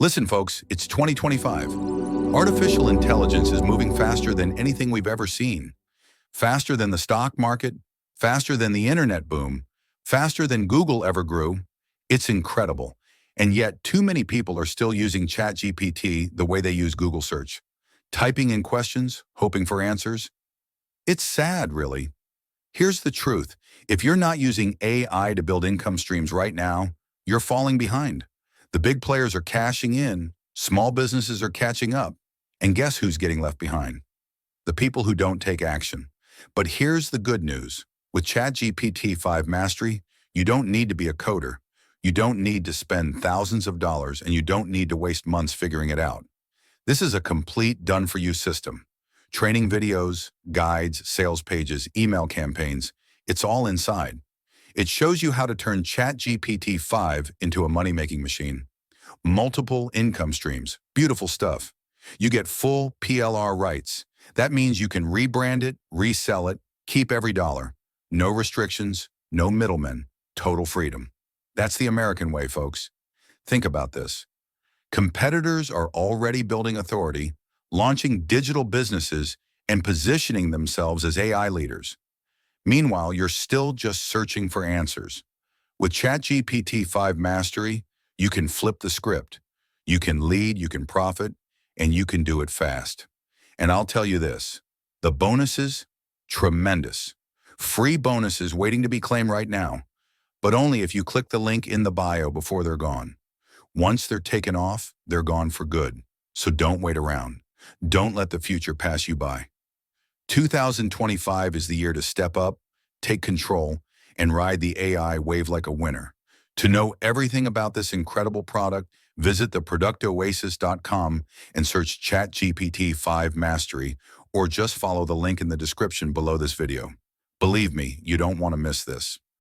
Listen, folks, it's 2025. Artificial intelligence is moving faster than anything we've ever seen. Faster than the stock market, faster than the internet boom, faster than Google ever grew. It's incredible. And yet, too many people are still using ChatGPT the way they use Google search. Typing in questions, hoping for answers. It's sad, really. Here's the truth. If you're not using AI to build income streams right now, you're falling behind. The big players are cashing in, small businesses are catching up, and guess who's getting left behind? The people who don't take action. But here's the good news. With ChatGPT 5 Mastery, you don't need to be a coder. You don't need to spend thousands of dollars, and you don't need to waste months figuring it out. This is a complete done-for-you system. Training videos, guides, sales pages, email campaigns, it's all inside. It shows you how to turn ChatGPT 5 into a money-making machine. Multiple income streams, beautiful stuff. You get full PLR rights. That means you can rebrand it, resell it, keep every dollar. No restrictions, no middlemen, total freedom. That's the American way, folks. Think about this. Competitors are already building authority, launching digital businesses, and positioning themselves as AI leaders. Meanwhile, you're still just searching for answers. With ChatGPT 5 Mastery, you can flip the script. You can lead, you can profit, and you can do it fast. And I'll tell you this, the bonuses, tremendous. Free bonuses waiting to be claimed right now, but only if you click the link in the bio before they're gone. Once they're taken off, they're gone for good. So don't wait around. Don't let the future pass you by. 2025 is the year to step up, take control, and ride the AI wave like a winner. To know everything about this incredible product, visit theproductoasis.com and search ChatGPT 5 Mastery, or just follow the link in the description below this video. Believe me, you don't want to miss this.